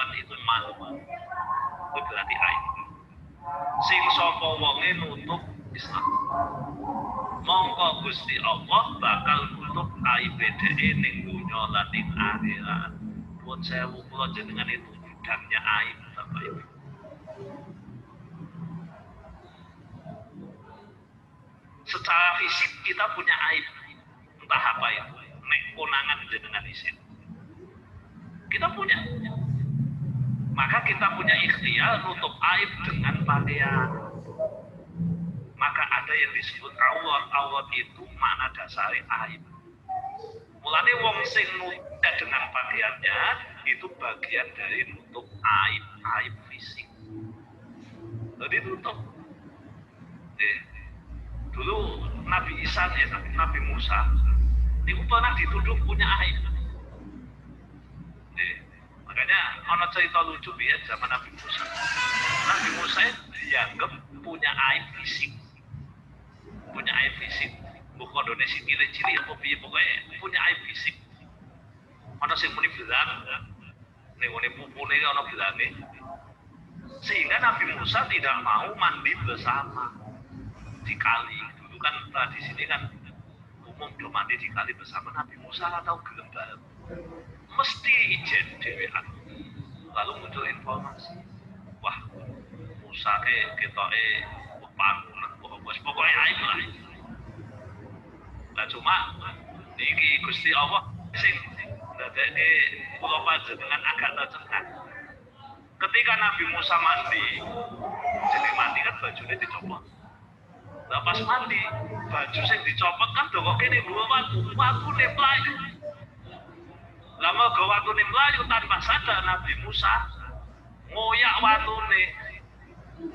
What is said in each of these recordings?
dilakukan itu malu. Itu berarti aib. Sing sapa wonge nutup Islam. Mongko Gusti Allah bakal nutup aib dhewe ning dunya lan ning akhirat. Pun sewu kula jenengan itu gudangnya aib Bapak Ibu. Secara fisik kita punya aib. Entah apa itu. Nek konangan jenengan isin. Kita punya. Maka kita punya ikhtiar nutup aib dengan pakaian. Maka ada yang disebut aurat. Aurat itu makna dasarnya aib. Mulane wong sing nutup dengan pakaiannya itu bagian dari nutup aib fisik. Jadi tutup. Dulu Nabi Isa Nabi Musa itu pernah dituduh punya aib. Makanya ada cerita lucu ya zaman Nabi Musa. Nabi Musa dianggap punya aib fisik. Punya aib fisik. Bukan Indonesia cilik-cilik apa piye pokoknya punya aib fisik. Ana sing muni bilang, ning ngene pupune ana bilane. Sehingga Nabi Musa tidak mau mandi bersama di kali. Dulu kan tradisi ini kan umum do mandi di kali bersama. Nabi Musa atau gelem bareng. Mesti ijen dhewean. Lalu muncul informasi. Wah, Musa ketoke pangunan pokoknya aib lah. Lah cuma iki Gusti Allah sing ndadekne kula panjenengan agak tercengang. Ketika Nabi Musa mandi, jadi mandi kan bajunya dicopot. Lah pas mandi, baju sing dicopot kan kok kene watu ne mlayu. Lah mergo watune mlayu tanpa sadar Nabi Musa ngoyak watune.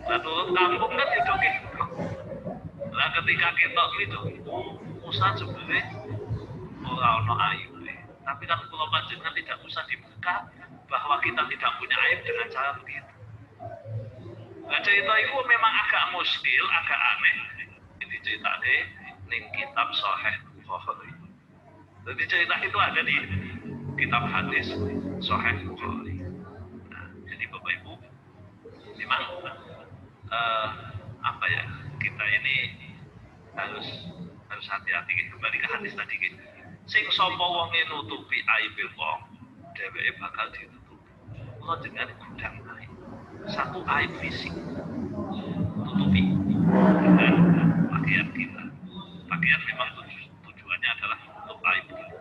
Lah turun kampung kan itu gitu. Lah ketika ketok itu, Musa sebenarnya ora ono ayube. Tapi kan kula panjenengan tidak usah dibuka bahwa kita tidak punya aib dengan cara begitu. Nah cerita itu memang agak muskil, agak aneh. Ini cerita ning kitab Sahih Bukhari. Jadi cerita itu ada di kitab hadis Sahih Bukhari. Nah, jadi Bapak Ibu, memang apa ya, kita ini harus hati-hati. Kembali ke hadis tadi gitu. Sing sapa wonge nutupi aibe wong, dheweke bakal ditutup. Kula jenengan gudang aib. Satu aib fisik. Tutupi dengan pakaian kita. Pakaian memang tujuannya adalah untuk aib kita.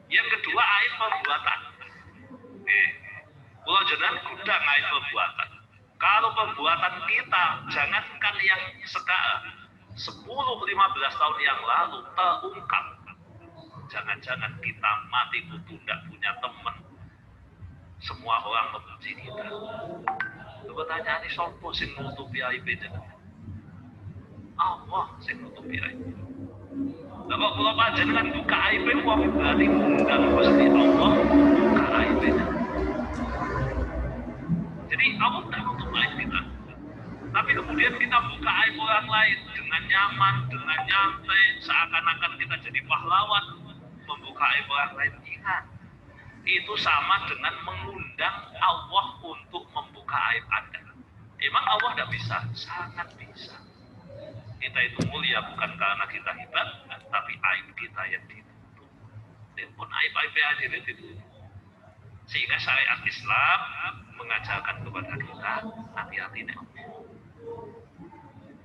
Yang kedua aib perbuatan. Kula jenengan gudang aib perbuatan. Kalau perbuatan kita jangankan yang sekarang 10-15 tahun yang lalu terungkap. Jangan-jangan kita mati kutu tidak punya teman. Semua orang membenci kita. Pertanyaan ini sopo sing nutupi aib jenengan? Allah sing nutupi aib. Lah kok kula panjenengan buka aib wong berarti ngundang Gusti Allah buka aib jenengan. Jadi Allah tidak nutup aib kita. Tapi kemudian kita buka aib orang lain dengan nyaman, dengan nyantai, seakan-akan kita jadi pahlawan. Membuka aib orang lain, ingat, itu sama dengan mengundang Allah untuk membuka aib Anda. Emang Allah tidak bisa? Sangat bisa. Kita itu mulia bukan karena kita hebat, tapi aib kita yang ditutup. Dan pun aib-aib aja ditutup. Sehingga syariat Islam mengajarkan kepada kita hati-hati nih.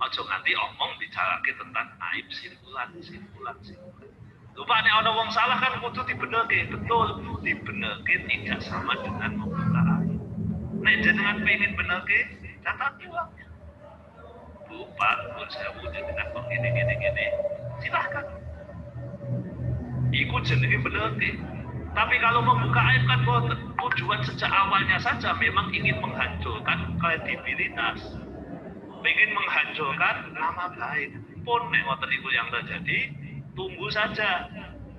Ojo nanti omong bicara tentang aib simpulan. Lupa nih ada wong salah kan kudu dibenerke, betul dibenerke tidak sama dengan membuka aib. Nek jenengan pengen benerke, catat uangnya. Lupa, pun saya wujud dengan kok gini, silahkan. Ikut jenenge benerke. Tapi kalau membuka aib kan tujuan sejak awalnya saja memang ingin menghancurkan kredibilitas, ingin menghancurkan nama baik. Pun nek ngoten iku yang terjadi, tunggu saja,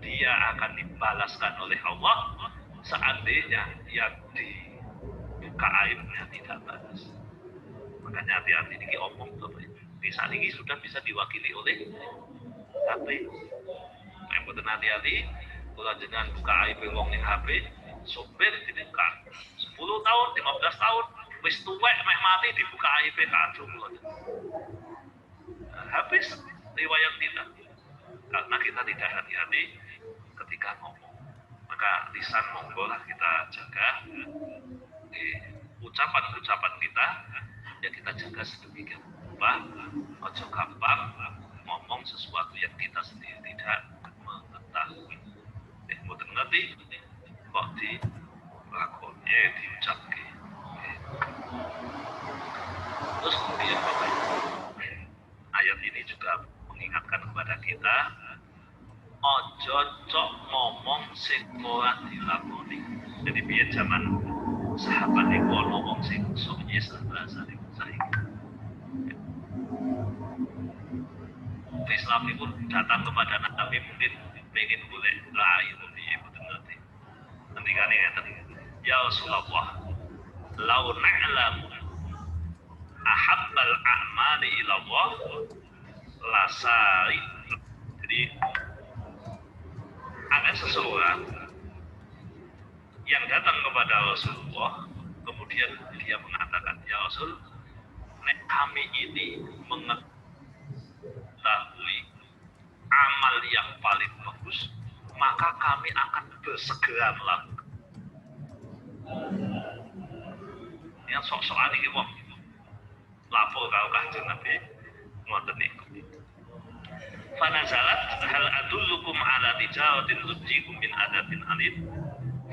dia akan dibalaskan oleh Allah seandainya yang dibuka aibnya tidak balas. Makanya hati-hati ini omong Bapak Ibu. Saat ini sudah bisa diwakili oleh HP. Yang betul hati-hati, kalau jangan buka aib wong ning HP, sopir dibuka 10 Wis tuwek meh mati dibuka aib kadung kula. Habis riwayat kita. Karena kita tidak hati-hati ketika ngomong. Maka lisan monggolah kita jaga. Ucapan-ucapan kita ya kita jaga sedemikian rupa. Ojo gampang ngomong sesuatu yang kita sendiri tidak mengetahui. Mboten ngerti kok dilakoni diucapke. Terus kemudian Bapak Ibu, ayat ini juga mengingatkan kepada kita ojo cok ngomong sing ora dilakoni. Jadi biar zaman sahabat iku ana wong sing sok nyes bahasa niku saiki. Islam itu datang kepada Nabi mungkin pengen boleh rai tapi betul nanti. Nanti kan ya Rasulullah, lau na'lamu ahabbal a'mali ila Allah lasari. Jadi ada seseorang yang datang kepada Rasulullah, kemudian dia mengatakan, ya Rasul, nek kami ini mengetahui amal yang paling bagus, maka kami akan bersegera melakukan. Yang sok-sokan ini wong lapor karo Kanjeng Nabi ngoten niku. Fanazalat hal adullukum ala tijaratin tujikum min adatin alim.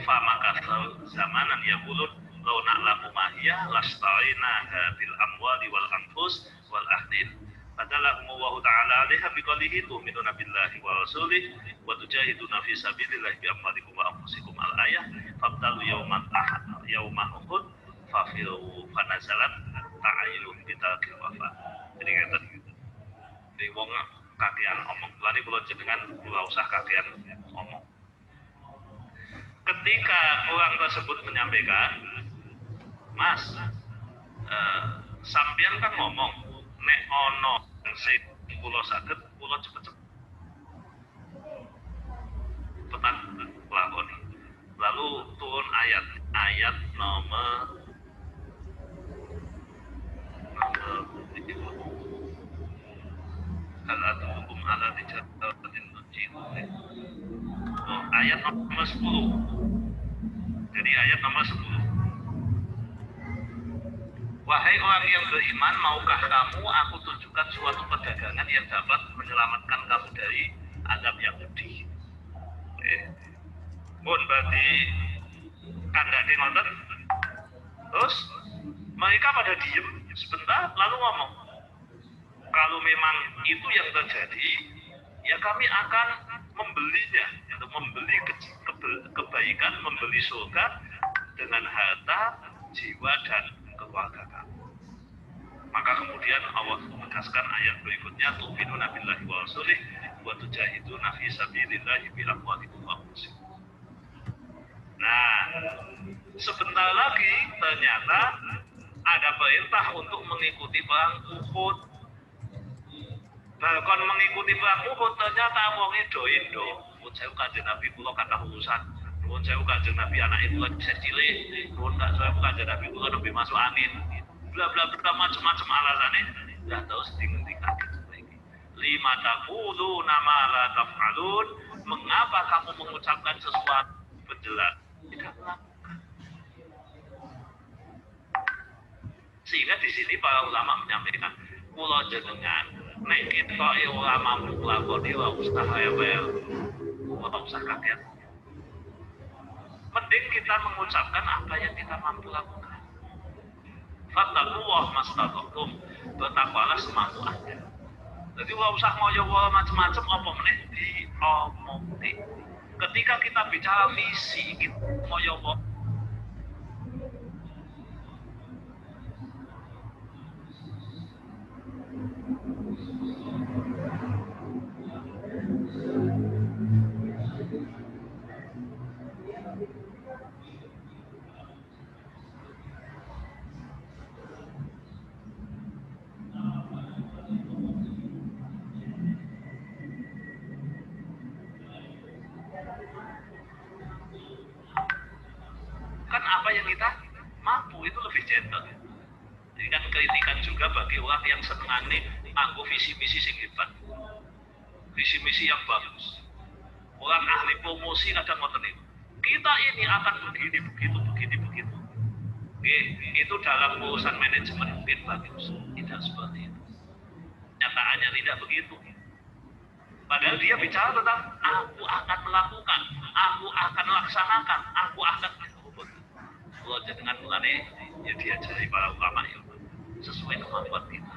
Famaka zamanan yaqulun law na'lamu ma hiya lasta'ina bil amwali wal anfus wal ahdin. Padahal Allah Ta'ala alaiha biqalihi tu'minuna billahi wa rasulih wa tujahiduna fi sabilillahi bi amwalikum wa anfusikum al-ayah fabtalu yawman ahad yawma uhud fafiru fanazalat ta'ayyulun bitalqil wafa. Jadi ngeten. Di wong kakean omong lani kula jenengan kula usah kakean omong. Ketika orang tersebut menyampaikan, Mas, sampeyan kan ngomong nek ono sing kula saged kula cepet-cepet petan lakoni. Lalu turun ayat nomor al-adlukum ala tijaratin tujikum. Ayat nomor 10. Jadi ayat nomor 10. Wahai orang yang beriman, maukah kamu aku tunjukkan suatu perdagangan yang dapat menyelamatkan kamu dari azab yang pedih. Pun berarti kandak di ngoten. Terus mereka pada diem sebentar lalu ngomong, kalau memang itu yang terjadi, ya kami akan membelinya, untuk membeli kebaikan, membeli surga dengan harta, jiwa dan keluarga kami. Maka kemudian Allah menegaskan ayat berikutnya, tu'minuna billahi wa rasulih wa tujahiduna fi sabilillahi bi amwalikum wa anfusikum. Nah, sebentar lagi ternyata ada perintah untuk mengikuti perang Uhud. Bahkan mengikuti perang Uhud ternyata wong do. Nuwun sewu Kanjeng Nabi kula kathah urusan. Nuwun sewu Kanjeng Nabi anake kula isih cilik. Nuwun sewu Kanjeng Nabi kula nembe masuk angin. Bla bla bla macam-macam alasane. Lah terus dingendikan iki. Lima taquluna ma la taf'alun. Mengapa kamu mengucapkan sesuatu penjelas tidak melakukan? Sehingga di sini para ulama menyampaikan, kula jenengan nek kita ora mampu nglakoni ora usah rewel, ora usah kaget. Mending kita mengucapkan apa yang kita mampu lakukan. Fattaqullah mastata'tum, bertakwalah semampu Anda. Jadi ora usah ngoyo-ngoyo macam-macam apa meneh diomongke. Ketika kita bicara visi, kita ngoyo-ngoyo kan apa yang kita mampu itu lebih gentle. Ini kan kritikan juga bagi orang yang senengane nganggo visi misi sing hebat. Visi misi yang bagus. Orang ahli promosi kadang ngoten itu. Kita ini akan begini, begitu, begini, begitu. Oke, itu dalam urusan manajemen mungkin bagus. Tidak seperti itu. Nyataannya tidak begitu. Padahal dia bicara tentang aku akan melakukan, aku akan laksanakan, aku akan menyebut. Kalau dengan mulane ya diajari para ulama ya sesuai kemampuan kita.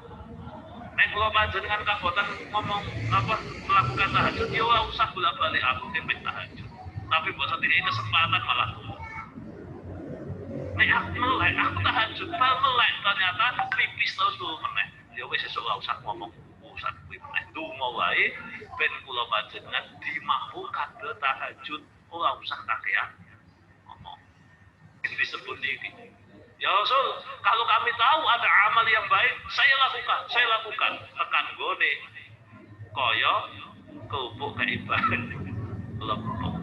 Nek kalau panjenengan kabotan ngomong apa melakukan tahajud, ya usah bolak-balik aku kepek tahajud. Tapi buat saat ini kesempatan malah nek aku melek, aku tahajud, melek ternyata tipis terus tuh meneh. Ya wis esuk usah ngomong urusan kuwi meneh. Donga wae ben kula panjenengan dimampukan tahajud, ora usah kakean ngomong. Ini disebut ini. Ya Rasul, kalau kami tahu ada amal yang baik, saya lakukan. Tekan gone kaya kerupuk keibahan lempuk.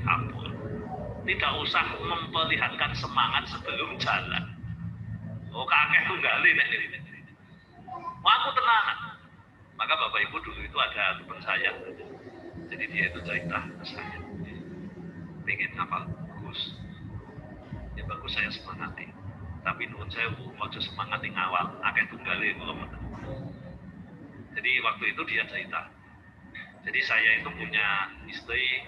Ampun. Tidak usah memperlihatkan semangat sebelum jalan. Oh kakek tunggalin nek. Mau aku tenang. Maka Bapak Ibu dulu itu ada teman saya. Jadi dia itu cerita ke saya. Pengen hafal bagus. Ya bagus saya semangati. Tapi menurut saya waktu semangat yang awal, akeh tunggalin belum. Jadi waktu itu dia cerita. Jadi saya itu punya istri.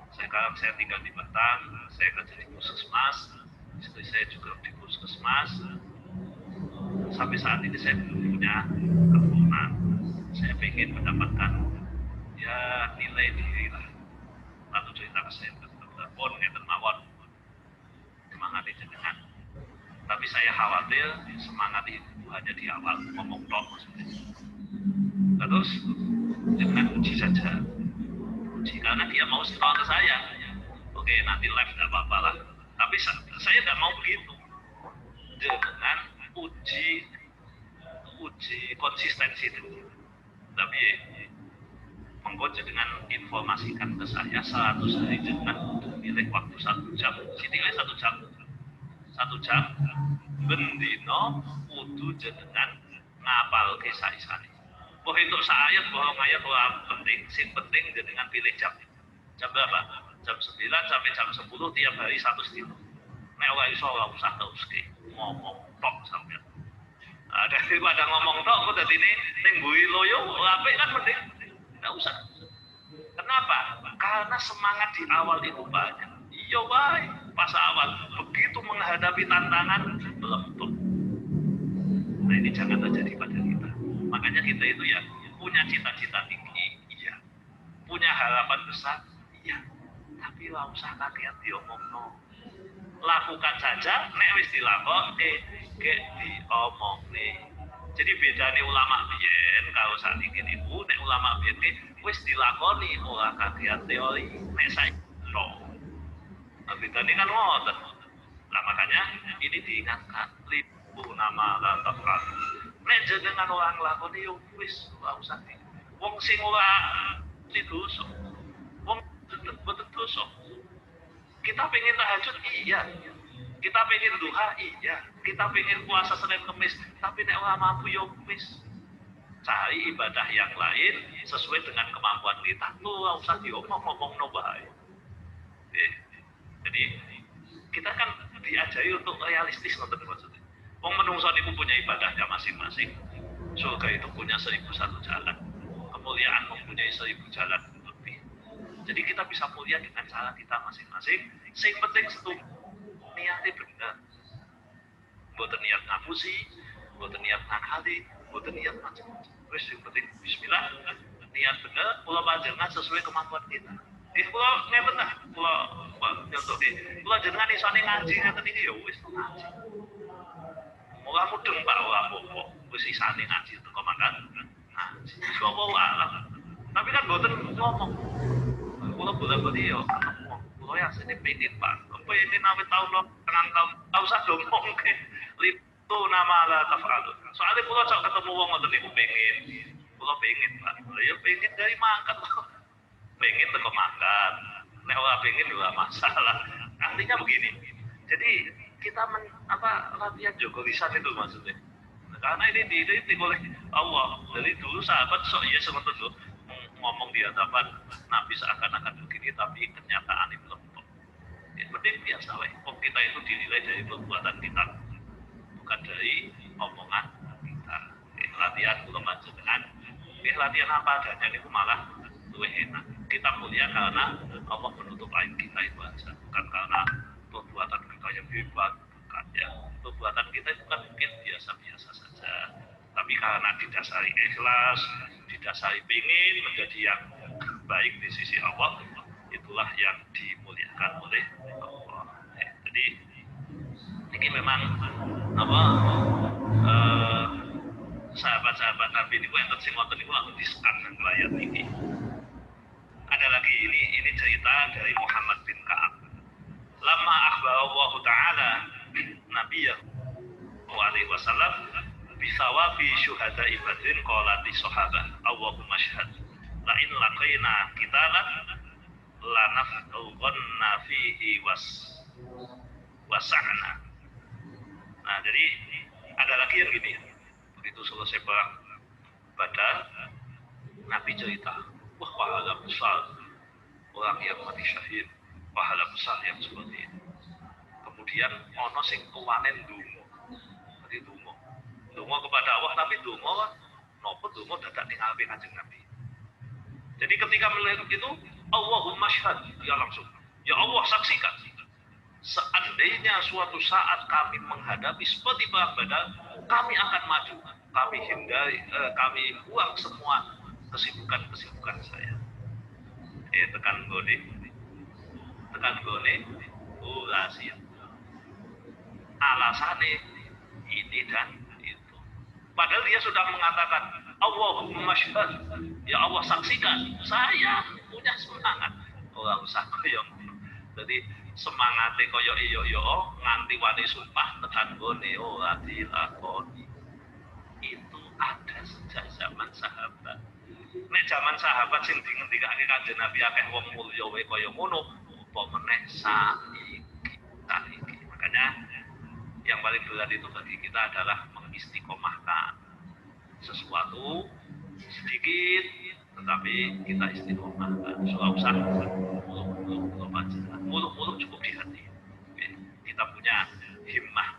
Sekarang saya tinggal di Batam, saya kerja di puskesmas, istri saya juga di puskesmas. Sampai saat ini saya belum punya keturunan. Saya ingin mendapatkan ya nilai diri lah. Lalu cerita ke saya telepon, ngeten mawon, semangat jenengan. Tapi saya khawatir semangat itu hanya di awal ngomong tok maksudnya. Terus dengan uji saja. Karena dia mau setahun ke saya. Oke, nanti live tidak apa-apa lah. Tapi saya tidak mau begitu. Dengan uji konsistensi itu. Tapi menggoda dengan informasikan ke saya 100 hari dengan untuk milih waktu 1 jam. Sitilnya 1 jam. 1 jam. Bendino kudu jenengan ngapal kisah-kisah. Oh itu saya bohong ayat penting, sing penting dengan pilih jam. Jam berapa? Jam 9 sampai jam 10 tiap hari 1 stilo. Nek ora iso ora usah terus ngomong tok sampeyan. Daripada ngomong tok kok dadi ning mbui loyo apik kan mending enggak usah. Kenapa? Karena semangat di awal itu banyak. Iya wae, pas awal begitu menghadapi tantangan melepuh. Nah ini jangan terjadi pada kita. Makanya kita itu ya punya cita-cita tinggi, iya. Punya harapan besar, iya. Tapi ora usah kakean diomongno. Lakukan saja, nek wis dilakoke, gek diomongne. Jadi bedane ulama biyen kalau saat ini itu nek ulama biyen wis dilakoni ora kakean teori, nek saya no. Bedane kan ngoten. Nah makanya ini diingatkan libu nama la tafal. Nek jenengan orang lakoni yo wis ora usah. Wong sing ora didosa. Wong betul dosa. Kita pengen tahajud iya. Kita pengen duha iya. Kita pengen puasa Senin Kamis, tapi nek ora mampu yo wis. Cari ibadah yang lain sesuai dengan kemampuan kita. Lu ora usah diomong-omongno bae. Jadi kita kan diajari untuk realistis ngoten maksudnya. Wong menungso niku punya ibadahnya masing-masing. Surga itu punya 1001 jalan. Kemuliaan mempunyai 1000 jalan lebih. Jadi kita bisa mulia dengan cara kita masing-masing. Sing penting setu niatnya benar. Mboten niat ngapusi, mboten niat ngakali, mboten niat macam-macam. Wis sing penting bismillah, niat benar, kula panjenengan sesuai kemampuan kita. Kula ngeten lah, kula nyontoh kula jenengan isane ngaji ngeten iki ya wis ngaji. Ora mudeng Pak ora apa-apa. Wis isane ngaji teko makan. Ngaji. Sapa wae. Tapi kan mboten ngomong. Kula bola-bali yo ketemu. Kula ya sene pengen Pak. Apa ini awet taun lo tenang taun. Ora usah ngomong ke. Litu nama la tafalun. Soale kula cok ketemu wong ngoten niku pengen. Kula pengen Pak. Ya pengen dari mangkat. Pengen teko makan. Nek ora pengen ora masalah. Artinya begini. Jadi kita latihan Joko Lisan itu maksudnya. Karena ini dididik oleh Allah. Dari dulu sahabat sok ya seperti itu ngomong di hadapan Nabi seakan-akan begini, tapi kenyataan itu belum. Ya, penting biasa lah. Kita itu dinilai dari perbuatan kita, bukan dari omongan kita. Latihan belum lanjut dengan latihan apa adanya itu malah lebih enak. Kita mulia karena Allah menutup aib kita itu aja, bukan karena perbuatan kita yang hebat. Ya, perbuatan kita itu kan mungkin biasa-biasa saja, tapi karena didasari ikhlas, didasari ingin menjadi yang baik di sisi Allah, itulah yang dimuliakan oleh Allah. Jadi ini memang sahabat-sahabat Nabi ini yang sing wonten niku langsung disekat dengan ayat ini. Ada lagi ini cerita dari Muhammad bin Ka'ab. Lama akhbar Allah Ta'ala Nabiyyahu alaihi wasallam bisawabi syuhada'i badrin qalati sahabah Allahumma syhad la in laqaina qitalan lanafdhanna fihi wasa'na. Nah, jadi ada lagi yang gini. Begitu selesai perang Badar, Nabi cerita, wah pahala besar orang yang mati syahid, pahala besar yang seperti ini. Kemudian ono sing tuwanen donga. Jadi donga kepada Allah, tapi donga nopo donga dadak ning ngarepe Kanjeng Nabi. Jadi ketika melihat itu, Allahumma syhad, ya langsung, ya Allah saksikan. Seandainya suatu saat kami menghadapi seperti perang Badar, kami akan maju, kami hindari, kami buang semua kesibukan saya. Tekan gone, rahasia. Alasannya ini dan itu. Padahal dia sudah mengatakan, Allahumma syhad, ya Allah saksikan, saya punya semangat. Ora usah koyo. Jadi semangate koyo iyo nganti wani sumpah tekan gone ora dilakoni. Itu ada sejak zaman sahabat. Nek zaman sahabat sing dingendikake Kanjeng Nabi akeh wong mulya wae kaya ngono, apa meneh saiki. Makanya yang paling berat itu bagi kita adalah mengistiqomahkan sesuatu sedikit, tetapi kita istiqomahkan. Soal usah muluk-muluk cukup di hati. Kita punya himmah,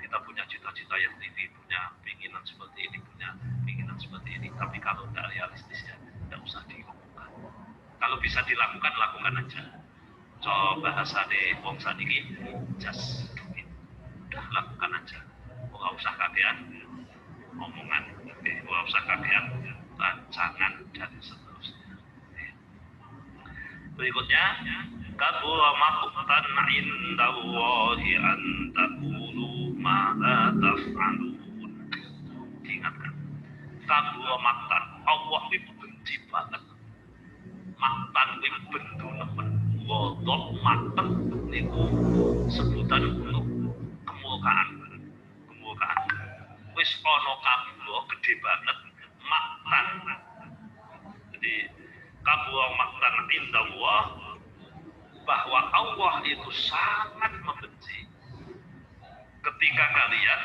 kita punya cita-cita yang tinggi, punya keinginan seperti ini, punya keinginan seperti ini. Tapi kalau tidak realistis ya, tidak usah dilakukan. Kalau bisa dilakukan, lakukan aja. Coba bahasane wong saniki just do it. Udah lakukan aja. Nggak usah kakean omongan, nggak usah kakean rancangan dan seterusnya. Berikutnya, kabura maqtan indallahi an taqulu ma la taf'alun. Diingatkan, kabura maqtan, Allah itu benci banget. Maqtan itu bendu nemen. Godok maqtan itu sebutan untuk kemurkaan. Wis ana kabura gede banget maqtan. Jadi kabura maqtan indallah, bahwa Allah itu sangat membenci ketika kalian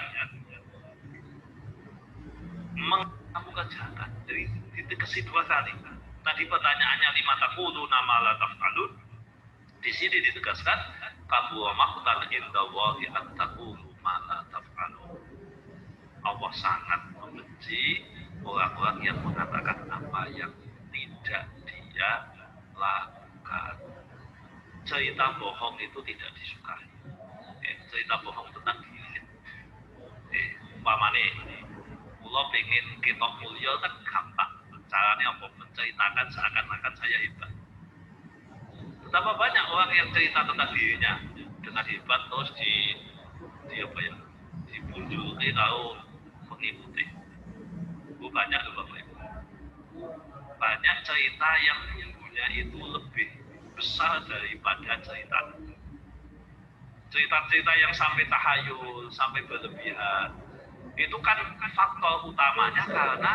melakukan kejahatan. Jadi ditegaskan dua kali. Tadi pertanyaannya lima taqulu nama la taf'alun. Di sini ditegaskan kabura maqtan indallahi an taqulu ma la taf'alun. Allah sangat membenci orang-orang yang mengatakan apa yang tidak dia lakukan. Cerita bohong itu tidak disukai. Cerita bohong tentang diri. Umpamane, kula pengen ketok mulya kan gampang. Caranya apa? Menceritakan seakan-akan saya hebat. Betapa banyak orang yang cerita tentang dirinya dengan hebat terus dibunjuli kalau mengikuti. Banyak loh Bapak Ibu. Banyak cerita yang bumbunya itu lebih besar daripada cerita yang sampai tahayul, sampai berlebihan. Itu kan faktor utamanya karena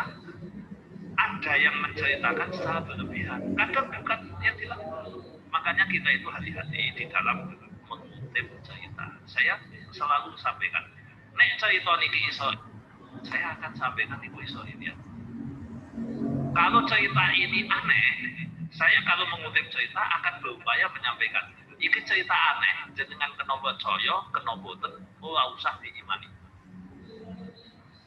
ada yang menceritakan secara berlebihan. Kadang bukan yang dilakukan. Makanya kita itu hati-hati di dalam mengutip cerita. Saya selalu sampaikan. Nek cerita niki iso, saya akan sampaikan ibu iso ini ya. Kalau cerita ini aneh, saya kalau mengutip cerita akan berupaya menyampaikan. Iki cerita aneh, jenengan kena percaya, kena boten, ora usah diimani.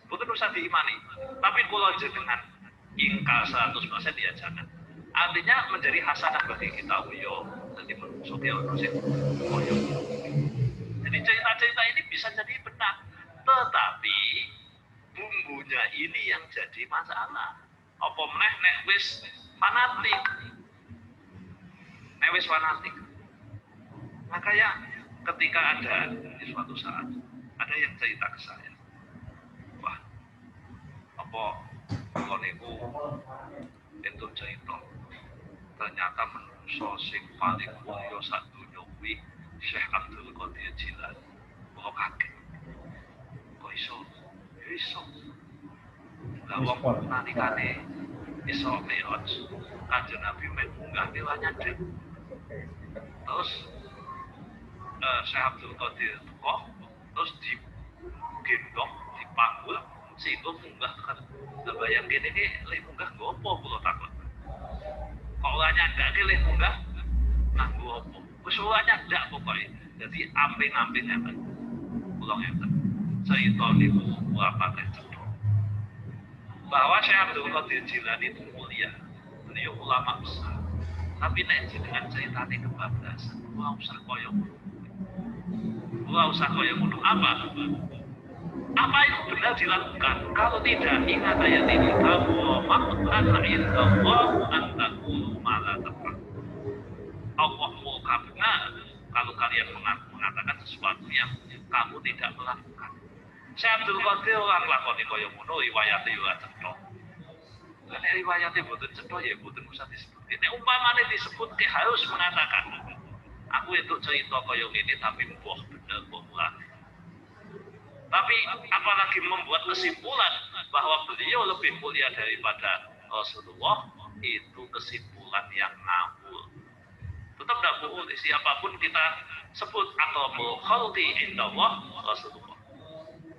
Boten usah diimani. Tapi kalau jenengan ingkar 100% ya jangan. Artinya menjadi hasanah bagi kita, yo. Jadi manusia koyo. Jadi cerita-cerita ini bisa jadi benar, tetapi bumbunya ini yang jadi masalah. Apa meneh nek wis fanatik. Nek wis fanatik. Makanya ketika ada di suatu saat ada yang cerita ke saya, wah, apa kalau niku itu cerita ternyata manusia sing paling mulia sak dunya kuwi Syekh Abdul Qadir Jilani. Kok kaget? Kok iso? Ya iso. Lah wong nalikane iso Mi'raj, Kanjeng Nabi munggah dewanya dek. Terus Syekh Abdul Qadir kok terus digendong, dipanggul sehingga munggah kan. Lah bayang kene iki lek munggah nggo apa kula takut. Kok ora nyandak ki lek munggah nganggo apa? Wis ora nyandak pokoke. Dadi amping-amping ngeten. Kula ngeten. Cerita niku apa cetha. Bahwa Syekh Abdul Qadir Jilani itu mulia. Beliau ulama besar. Tapi nek dengan ceritane kebablasan, ora usah koyo ngono. Ora usah koyo ngono apa? Apa yang benar dilakukan? Kalau tidak, ingat ayat ini. Kamu maqtana indallah antakulu mala taf'al. Allah murka benar kalau kalian mengatakan sesuatu yang kamu tidak melakukan. Syekh Abdul Qadir orang lakoni koyo ngono riwayate yo cetha. Nek riwayate boten cetha ya boten usah disebut. Nek umpamane disebut ki harus mengatakan aku itu cerita koyo ngene tapi mbuh bener kok ora. Tapi apalagi membuat kesimpulan bahwa beliau lebih mulia daripada Rasulullah, itu kesimpulan yang ngawur. Tetap tidak boleh siapapun kita sebut atau khalqi indallah Rasulullah.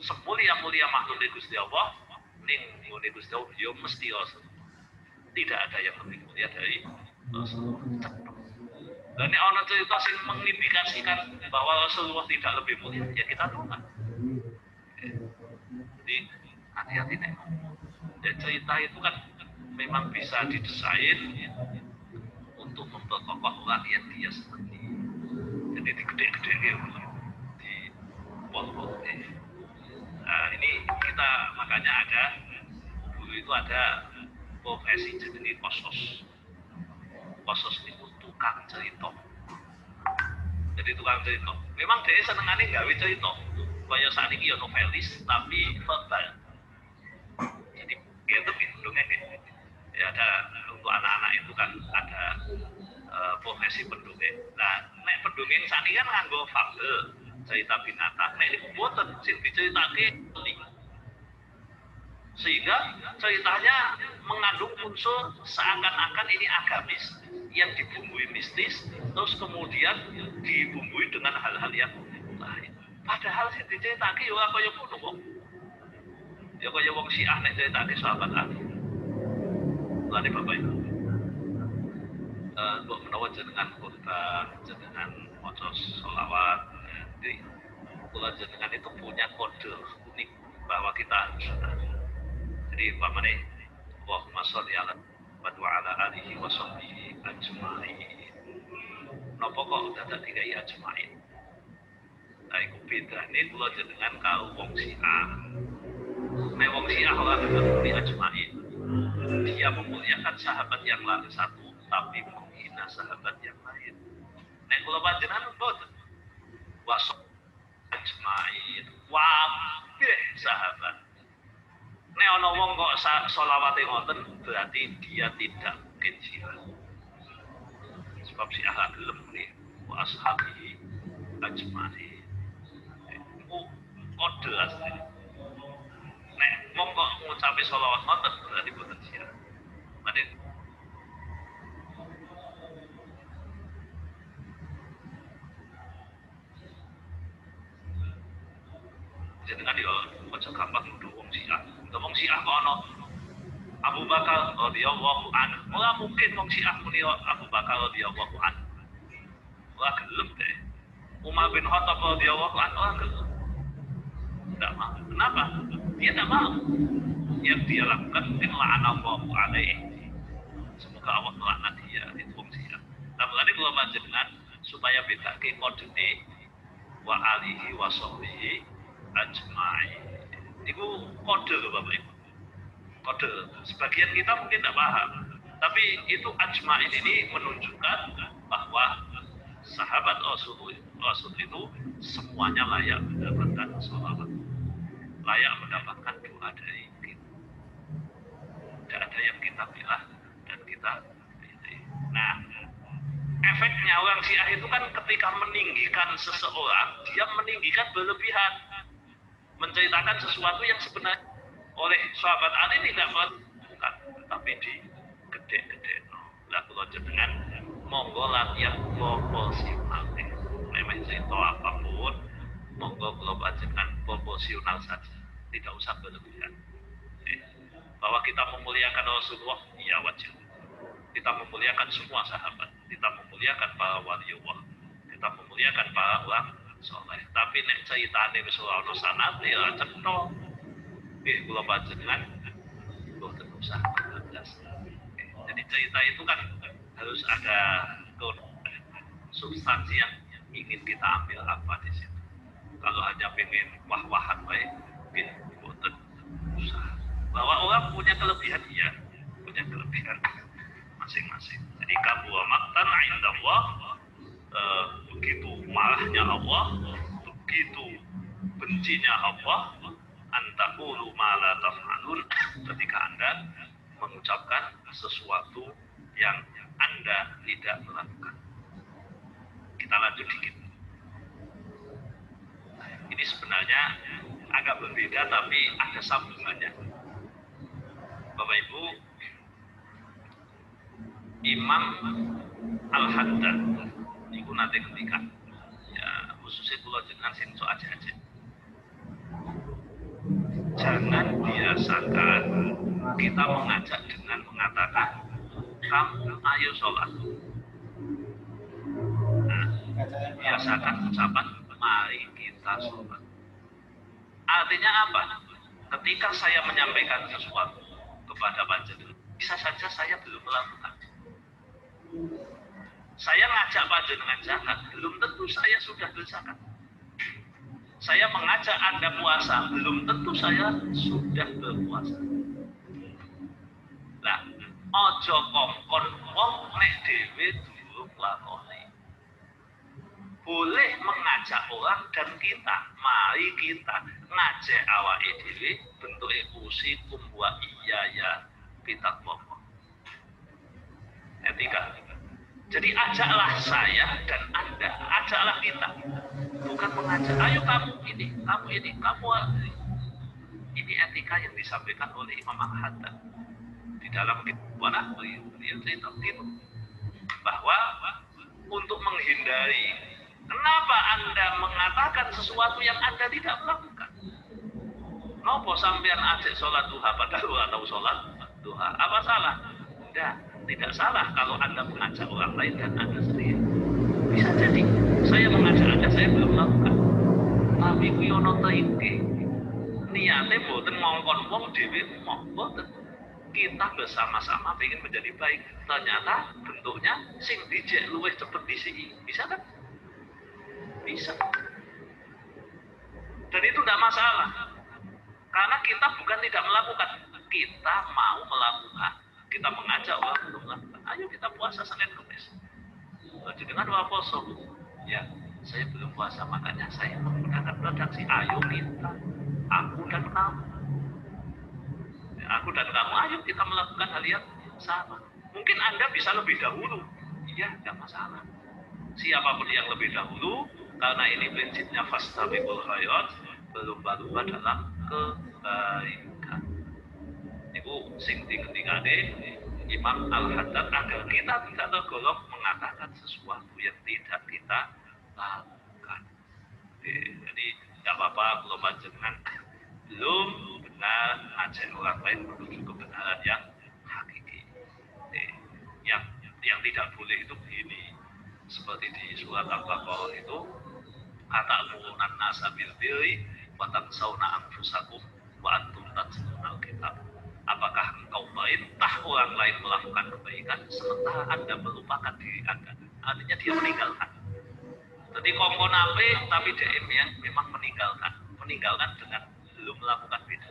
Semulia-mulia makhluk di Gusti Allah, ning di Gusti Allah dia mesti Rasulullah. Tidak ada yang lebih mulia dari Rasulullah. Dan ini orang cerita yang mengindikasikan bahwa Rasulullah tidak lebih mulia, ya kita tolak. Jadi hati-hati nih. Ya, cerita itu kan memang bisa didesain untuk memperkokoh rakyat dia seperti. Jadi digede-gede gitu, di pol-pol. Nah ini kita makanya ada dulu itu ada profesi jadi kosos. Kosos itu tukang cerita. Jadi tukang cerita. Memang dia senengane gawe cerita. Kaya saat ini ya novelis tapi verbal. Jadi gitu dongeng gitu. Ya ada untuk anak-anak itu kan ada profesi pendongeng. Nah, nek pendongeng saat ini kan nganggo fabel, cerita binatang. Nek ini boten sing diceritake sehingga ceritanya mengandung unsur seakan-akan ini agamis yang dibumbui mistis, terus kemudian dibumbui dengan hal-hal yang lain. Padahal sing diceritake yo kaya ngono kok. Ya kaya wong Syiah nek ceritake sahabat Ali. Lane Bapak Ibu. Mbok menawa jenengan khotbah, jenengan maca selawat, jadi kula jenengan itu punya kode unik bahwa kita harus jadi umpamane Allahumma sholli ala wa ala alihi wa sahbihi ajma'in. Napa kok dadak dikai ajma'in? Nah, iku bedane kula jenengan karo wong Syiah. Nek wong Syiah ora ngerti ajma'in. Dia memuliakan sahabat yang lain satu, tapi menghina sahabat yang lain. Nek kula panjenengan boten. Wa ajma'in. Wabeh sahabat. Nek ana wong kok selawate ngoten berarti dia tidak mungkin Syiah. Sebab Syiah gelem nih wa ashabi ajma'in. Kode asli. Nek wong kok ngucapi sholawat ngoten berarti boten Syiah. Mane jenengan yo aja gampang nuduh wong Syiah. Wong Syiah kok ana Abu Bakar radhiyallahu anhu. Ora mungkin wong Syiah muni Abu Bakar radhiyallahu anhu. Ora gelem deh. Umar bin Khattab radhiyallahu anhu ora gelem. Tidak mau. Kenapa? Dia tidak mau. Yang dia lakukan mungkin la'anallahu alaihi. Semoga Allah melaknat dia. Itu wong Syiah. Tapi tadi kalau panjenengan supaya bedake kodene wa alihi wa sahbihi ajma'in. Itu kode loh Bapak Ibu. Kode. Sebagian kita mungkin tidak paham. Tapi itu ajma'in ini menunjukkan bahwa sahabat Rasul itu semuanya layak mendapatkan sholawat. Layak mendapatkan doa dari kita. Tidak ada yang kita pilih dan kita pilih. Nah, efeknya orang Syiah itu kan ketika meninggikan seseorang, dia meninggikan berlebihan, menceritakan sesuatu yang sebenarnya oleh sahabat Ali tidak bukan, tapi di gede-gede. Lah kalau jenengan monggo latihan proporsional. Memang cerita apapun, monggo kalau panjenengan proporsional saja, tidak usah berlebihan. Bahwa kita memuliakan Rasulullah, ya wajib. Kita memuliakan semua sahabat, kita memuliakan para waliullah, kita memuliakan para orang soleh. Tapi nek ceritane wis ora ono sanate ya cetha. Kula panjenengan boten usah bergas. Jadi cerita itu kan harus ada substansi yang ingin kita ambil apa di situ. Kalau hanya pengen wah-wahan baik, mungkin boten usah. Bahwa orang punya kelebihan, iya, punya kelebihan masing-masing. Jadi kabur maktan indallah, begitu marahnya Allah, begitu bencinya Allah, antaqulu ma la taf'alun, ketika Anda mengucapkan sesuatu yang Anda tidak melakukan. Kita lanjut dikit. Ini sebenarnya agak berbeda tapi ada sambungannya. Bapak Ibu, Imam Al-Haddad itu nanti ketika ya khususnya kalau dengan sinso aja jangan biasakan kita mengajak dengan mengatakan kamu ayo sholat. Nah, biasakan ucapan mari kita sholat. Artinya apa? Ketika saya menyampaikan sesuatu kepada panjenengan, bisa saja saya belum melakukan. Saya ngajak panjenengan zakat, belum tentu saya sudah berzakat. Saya mengajak Anda puasa, belum tentu saya sudah berpuasa. Nah, ojo kongkon wong nek dhewe durung lakoni. Boleh mengajak orang dan kita, mari kita ngajak awake dhewe bentuke usikum wa iyaya kita ngomong. Etika. Jadi ajaklah saya dan Anda, ajaklah kita. Bukan mengajak, ayo kamu ini, kamu ini, kamu ini. Ini etika yang disampaikan oleh Imam Al-Haddad di dalam kitab beliau cerita itu bahwa untuk menghindari kenapa Anda mengatakan sesuatu yang Anda tidak melakukan. Nopo sampean ajak sholat duha padahal ora tahu sholat duha. Apa salah? Tidak salah kalau Anda mengajak orang lain dan Anda sendiri. Bisa jadi saya mengajak Anda, saya belum melakukan. Tapi kuwi ono iki. Niate mboten ngongkon wong dhewe mboten. Kita bersama-sama ingin menjadi baik. Ternyata bentuknya sing dijek luwih cepet disiki. Bisa kan? Bisa. Dan itu tidak masalah. Karena kita bukan tidak melakukan, kita mau melakukan. Kita mengajak orang untuk melakukan. Ayo kita puasa Senin Kamis. Dengan puasa, ya saya belum puasa, makanya saya menggunakan redaksi. Ayo kita, aku dan kamu. Ya, aku dan kamu, ayo kita melakukan hal yang sama. Mungkin Anda bisa lebih dahulu. Iya, tidak masalah. Siapapun yang lebih dahulu, karena ini prinsipnya fastabiqul khairat, berlomba-lomba dalam kebaikan. Ibu sing tinggal-tinggalnya Imam Al-Haddad agar kita tidak tergolong mengatakan sesuatu yang tidak kita lakukan. Jadi Tidak apa-apa kalau panjenengan belum benar ngajak orang lain menuju kebenaran yang hakiki. Yang tidak boleh itu begini, seperti di surat Al-Baqarah itu, ata'muruna an-nasa bil birri wa tansawna anfusakum wa antum tatluna al-kitab. Apakah engkau perintah orang lain melakukan kebaikan sementara Anda melupakan diri Anda? Artinya dia meninggalkan. Jadi kongkon ape tapi dia memang meninggalkan dengan belum melakukan beda.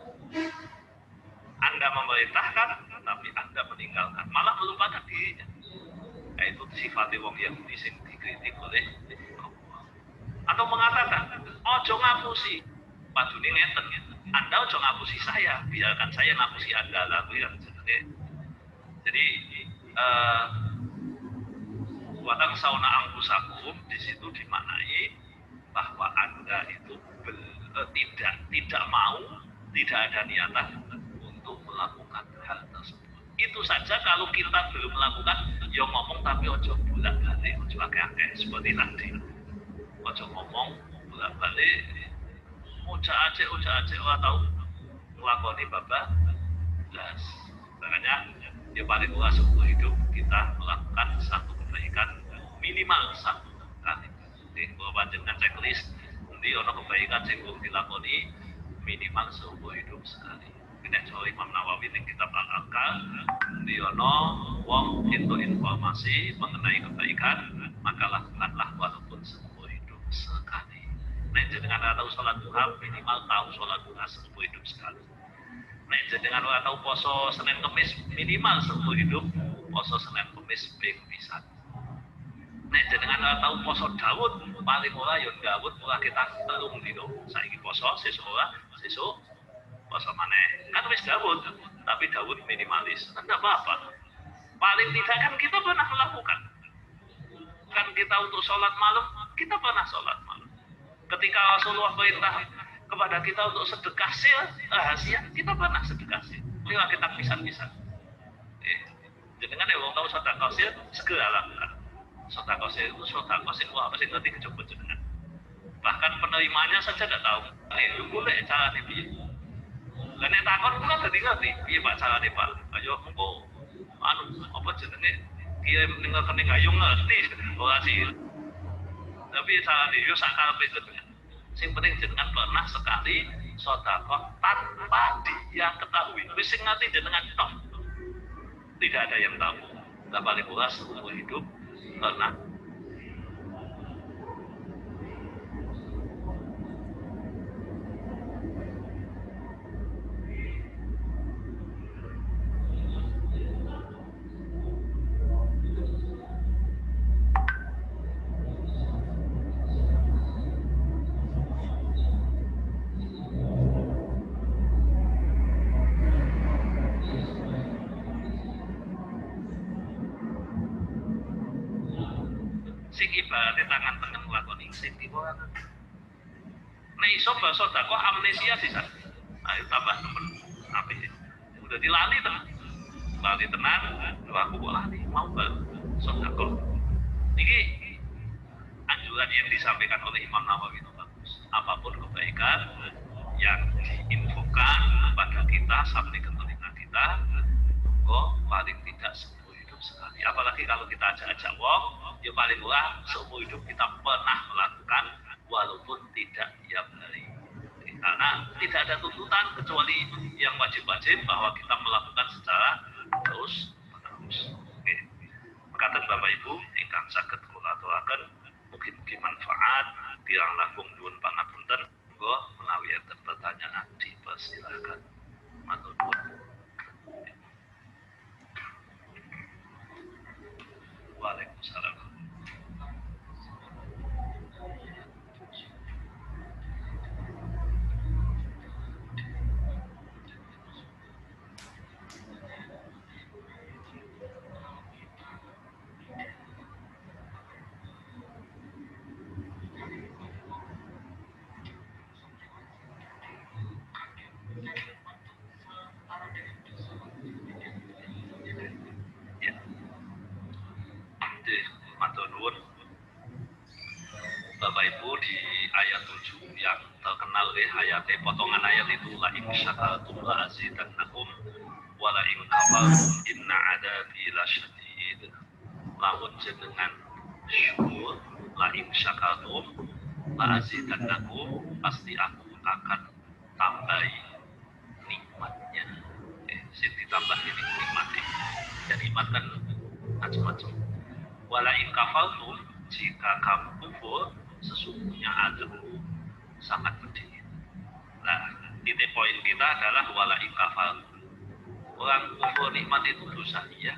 Anda memerintahkan tapi Anda meninggalkan, malah melupakan dirinya. Itu sifatnya wong yang sing dikritik oleh Allah. Atau mengatakan, ojo ngapusi, padune ngeten. Anda ojo ngapusi saya, biarkan saya ngapusi Anda lalu yang jadi watang sauna angkusakum di situ dimaknai bahwa Anda itu tidak mau, tidak ada niatan untuk melakukan hal tersebut. Itu saja kalau kita belum melakukan, ya ngomong tapi ojo bolak-balik, ojo akeh-akeh seperti tadi. Ojo ngomong bolak-balik, ucap-acek orang tahu ngelakoni babak belas. Makanya ya paling murah seumur hidup kita melakukan satu kebaikan minimal satu kali. Jadi kalau panjenengan checklist, nanti ono kebaikan sing dilakoni minimal seumur hidup sekali. Kita coba Imam Nawawi yang kitab Al-Aqal, nanti ono wong itu informasi mengenai kebaikan, maka lakukanlah walaupun seumur hidup sekali. Nah, jenengan tahu sholat duha minimal tahu sholat duha seumur hidup sekali. Nah, jenengan tahu poso Senin Kemis minimal seumur hidup poso Senin Kemis ping pisan. Nek jenengan tahu poso Daud paling ora yo Daud ora kita telung dino. Saiki poso sesuk poso maneh. Kan wis Daud, tapi Daud minimalis. Enggak apa-apa. Paling tidak kan kita pernah melakukan. Kan kita untuk sholat malam, kita pernah sholat malam. Ketika Rasulullah perintah kepada kita untuk sedekah sil rahasia, kita pernah sedekah sil. Tinggal kita pisan-pisan. Jenengan yang tahu sedekah sil segera lakukan. Sedekah sil itu sedekah sil apa sih nanti kecoba jenengan. Bahkan penerimanya saja tidak tahu. Ayo boleh cara piye. Lah nek takon kula dadi ngerti piye Pak carane Pak. Ayo monggo apa jenenge kirim ning rekening ayo ngerti ora sih. Tapi carane yo sak karepe jenengan. Sing penting jenengan pernah sekali sedekah tanpa dia ketahui. Wis sing ngerti jenengan tok. Tidak ada yang tahu. Enggak paling puas seumur hidup pernah. Sing ibaratnya tangan tengah ngelakoni sing dibawa. Nah iso bahasa kok amnesia sih san. Ayo tambah temen api. Udah dilali tenan. Aku kok lali mau baru sodako. Niki anjuran yang disampaikan oleh Imam Nawawi itu bagus. Apapun kebaikan yang diinfokan kepada kita sampai ke telinga kita, kok paling tidak seumur hidup sekali. Apalagi kalau kita ajak-ajak wong, ya paling murah seumur hidup kita pernah melakukan walaupun tidak tiap hari. Karena tidak ada tuntutan kecuali yang wajib-wajib bahwa kita melakukan secara terus-menerus. Oke. Makaten Bapak Ibu ingkang saged kula aturaken mugi-mugi manfaat kirang langkung nyuwun pangapunten. Monggo menawi enten pertanyaan dipersilakan. Matur nuwun. Waalaikumsalam. akhir ayat potongan ayat itu la in syakartum la azidannakum wa la in kafartum inna adabi lasyadid. Lamun jenengan syukur la in syakartum la azidannakum, pasti aku akan tambahi nikmatnya. Sing ditambah ini nikmatnya. Ya nikmat kan macam-macam. Wala in kafartum, jika kamu kufur, sesungguhnya azabku sangat pedih. Nah, titik poin kita adalah wala in kafartum. Orang kufur nikmat itu dosa, iya.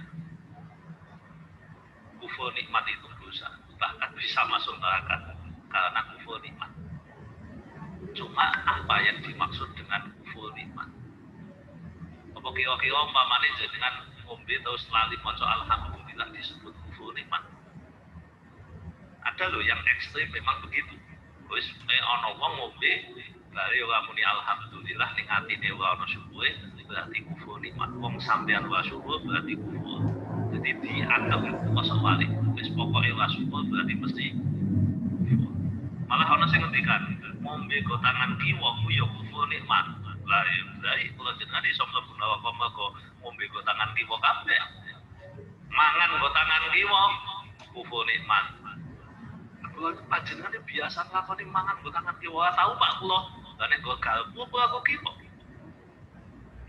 Kufur nikmat itu dosa, bahkan bisa masuk neraka karena kufur nikmat. Cuma apa yang dimaksud dengan kufur nikmat? Apa kira-kira umpamane dengan ngombe terus lali maca alhamdulillah disebut kufur nikmat? Ada loh yang ekstrim memang begitu. Wis ana wong ngombe bari ora muni alhamdulillah ning atine ora ana syukure, berarti kufur nikmat. Wong sampean ora syukur berarti kufur. Jadi dianggap kosong balik. Wis pokoke ora syukur berarti mesti kufur. Malah ana sing ngendikan, ngombe go tangan kiwa ku ya kufur nikmat. Lah ya berarti kula jenengan iso mlebu neraka mergo ngombe go tangan kiwa kabeh. Mangan go tangan kiwa kufur nikmat. Kula panjenengan biasa nglakoni mangan go tangan kiwa, tahu Pak kula. Lah nek go garpu aku kiwa.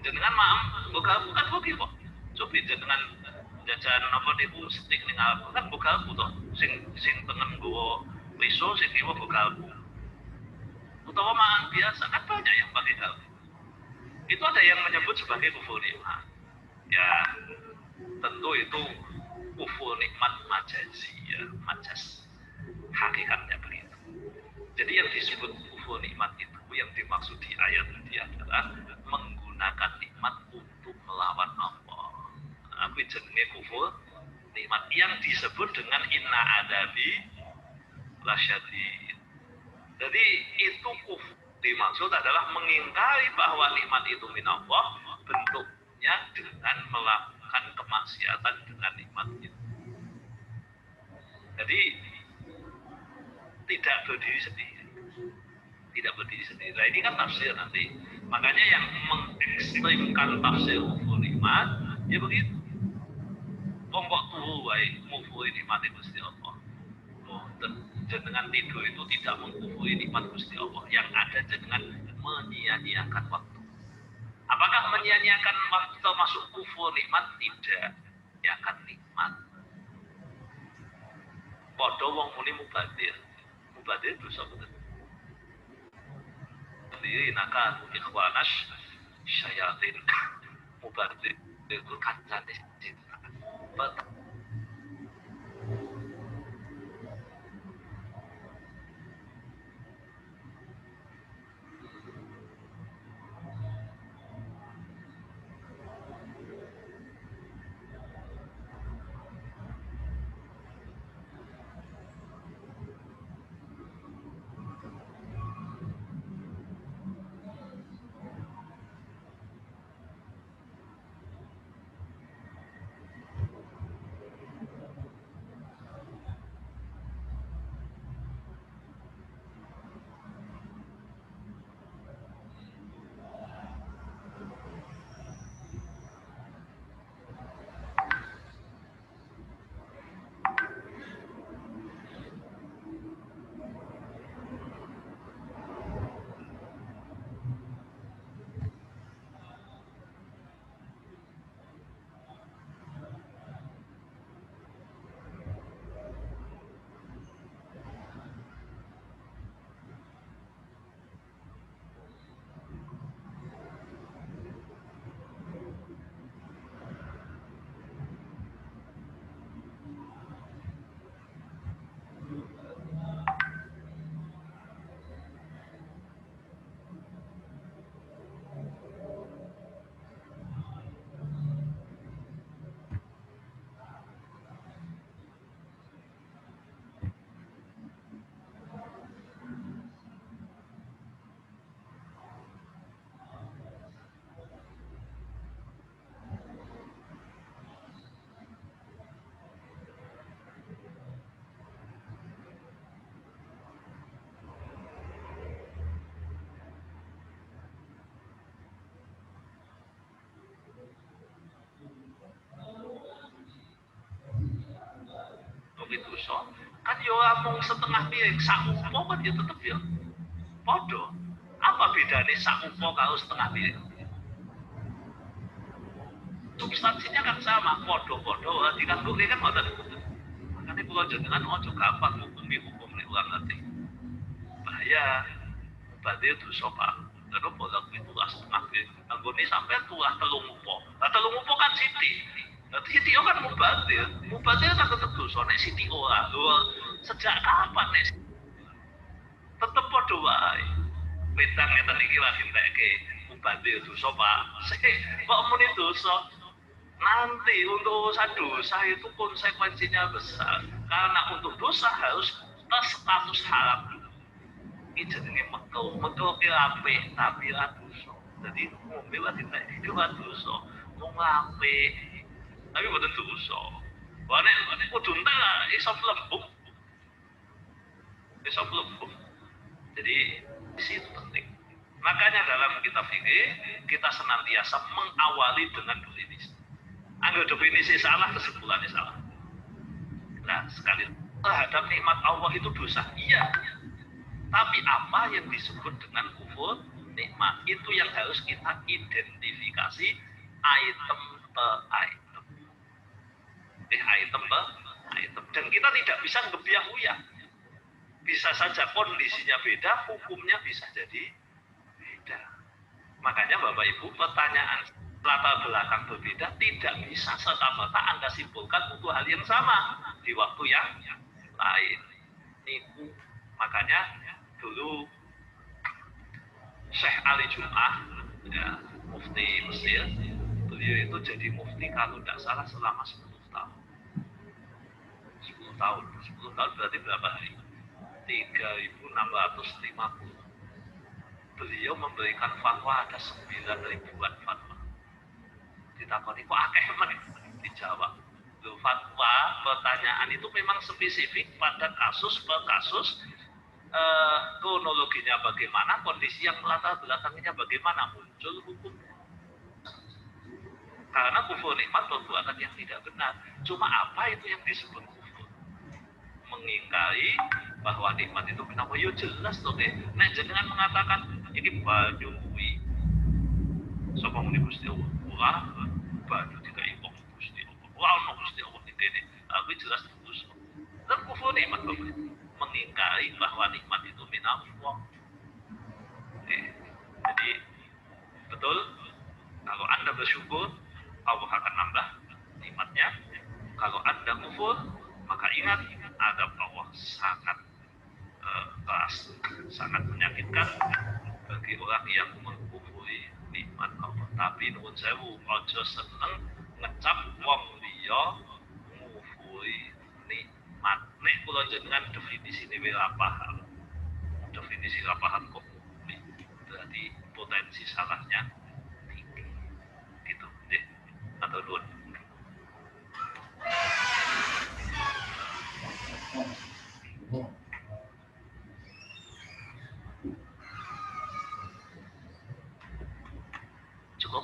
Jenengan maem go garpu kan go kiwa. Coba jenengan jajan apa niku stik ning aku kan go garpu to. Sing tengen go pisau sing kiwa go garpu. Utawa mangan biasa kan banyak yang pakai garpu. Itu ada yang menyebut sebagai kufur nikmat. Ya, tentu itu kufur nikmat majazi ya, majas. Hakikatnya begitu. Jadi yang disebut kufur nikmat itu yang dimaksud di ayat tadi adalah menggunakan nikmat untuk melawan Allah. Aku jenenge kufur nikmat yang disebut dengan inna adabi lasyadid. Jadi itu kufur dimaksud adalah mengingkari bahwa nikmat itu minallah, bentuknya dengan melakukan kemaksiatan dengan nikmat itu. Jadi tidak berdiri sendiri. Tidak berdiri sendiri. Nah ini kan tafsir nanti. Makanya yang mengekstrimkan tafsir kufur nikmat, ya begitu. Kok turu wae ngufuri nikmat Gusti Allah. Jenengan tidur itu tidak mengkufuri nikmat Gusti Allah. Yang ada jenengan menyia-nyiakan waktu. Apakah menyia-nyiakan waktu termasuk kufur nikmat? Tidak. Ya kan nikmat. Padha wong muni mubadir. Mubadir dosa betul. Sendiri nakal ikhwanas syayatin. Mubadir itu kancane cinta. dosa kan yo amung setengah piring sak upo kan ya tetep ya podo. Apa bedanya sak upo karo setengah piring? Substansinya kan sama, podo-podo dikanggo kan ngoten. Makanya kula jenengan ojo gampang ngukumi hukum nek ora ngerti. Bahaya. Berarti dosa Pak. Lalu bolak itu lah setengah piring. Anggone sampai tuah telung upo. Nah telung upo kan sithik. Nanti sithik kan mubadir. Mubadir kan tetep dosa nek sithik ora. Sejak kapan nek tetep padha wae. Wedang ngeten iki lagi entekke mubadir dosa Pak. Kok muni dosa? Nanti untuk urusan dosa itu konsekuensinya besar. Karena untuk dosa harus status haram. Ini jenenge mekel ki apik tapi ra dosa. Dadi ngombe wae tidak iki ra dosa. Wong apik tapi boten dosa. Nek kudu entek iso mlembung. Iso mlembung. Jadi di situ penting. Makanya dalam kitab fikih kita senantiasa mengawali dengan definisi. Anggap definisi salah, kesimpulannya salah. Nah, sekali terhadap nikmat Allah itu dosa. Iya. Tapi apa yang disebut dengan kufur nikmat itu yang harus kita identifikasi item per item. Item per item. Dan kita tidak bisa ngebiah-uyah. Bisa saja kondisinya beda, hukumnya bisa jadi beda. Makanya Bapak Ibu pertanyaan latar belakang berbeda tidak bisa serta-merta Anda simpulkan untuk hal yang sama di waktu yang lain. Itu makanya dulu Syekh Ali Jum'ah, ya, mufti Mesir, beliau itu jadi mufti kalau tidak salah selama 10 tahun. 10 tahun berarti berapa hari? 3.650. Beliau memberikan fatwa ada 9.000-an fatwa. Ditakoni kok akeh men dijawab. Fatwa pertanyaan itu memang spesifik pada kasus per kasus, kronologinya bagaimana, kondisi yang latar belakangnya bagaimana muncul hukumnya. Karena kufur nikmat perbuatan yang tidak benar. Cuma apa itu yang disebut kufur? Mengingkari bahwa nikmat itu kenapa? Yo jelas tuh deh. Nek jenengan mengatakan ini banyu kuwi. Sapa muni Gusti Allah? Ora banyu dikai wong Gusti Allah. Ora ono Gusti Allah dene. Aku jelas terus. Dan kufur nikmat mengingkari bahwa nikmat itu minallah. Jadi betul kalau Anda bersyukur Allah akan nambah nikmatnya. Kalau Anda kufur maka ingat adab Allah sangat keras, sangat menyakitkan bagi orang yang mengkufuri nikmat Allah. Tapi nuwun sewu, ojo seneng ngecap wong liya ngufuri nikmat. Nek kula jenengan definisi ini ora paham. Definisi ora paham kok berarti potensi salahnya tinggi. Gitu deh. Atau nuwun. Cukup?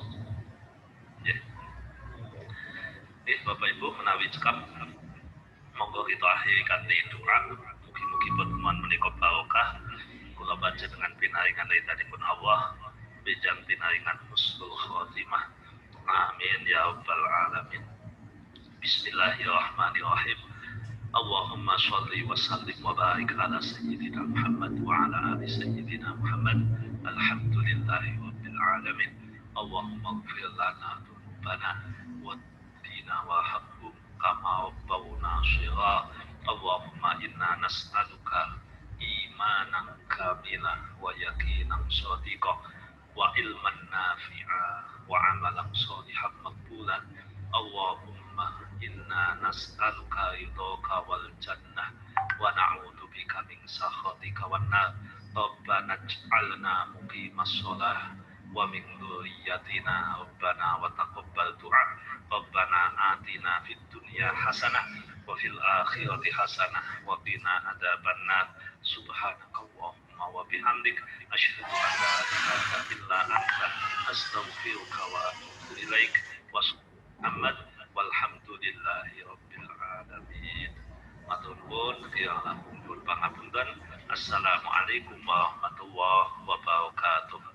Ya. Bapak Ibu menawi cekap. Monggo kita akhiri kanthi doa. Mugi-mugi pertemuan menika barokah. Kula baca dengan pinaringan dari pun Allah. Bejan pinaringan husnul khotimah. Amin ya rabbal alamin. Bismillahirrahmanirrahim. Allahumma sholli wa sallim wa barik ala sayyidina Muhammad wa ala ali sayyidina Muhammad. Alhamdulillahi rabbil alamin. Allahumma ighfir lana dzunubana wa dina wa haqqum kama rabbawna shira. Allahumma inna nas'aluka imanan kamilan wa yaqinan shadiqan wa ilman nafi'an wa amalan shalihan maqbulan. Allahumma inna nas'aluka ridhaka wal jannah wa na'udzu bika min sakhatika wan nar. Rabbana ij'alna muqimas shalah wa min dzurriyyatina rabbana wa taqabbal du'a. Rabbana atina fid dunya hasanah wa fil akhirati hasanah wa qina adzabannar. Subhanakallahumma wa bihamdik asyhadu an la ilaha illa anta astaghfiruka wa atubu ilaik. Wa Muhammad walhamdulillahi rabbil alamin. pun ya nyuwun pangapunten. Assalamualaikum warahmatullahi wabarakatuh.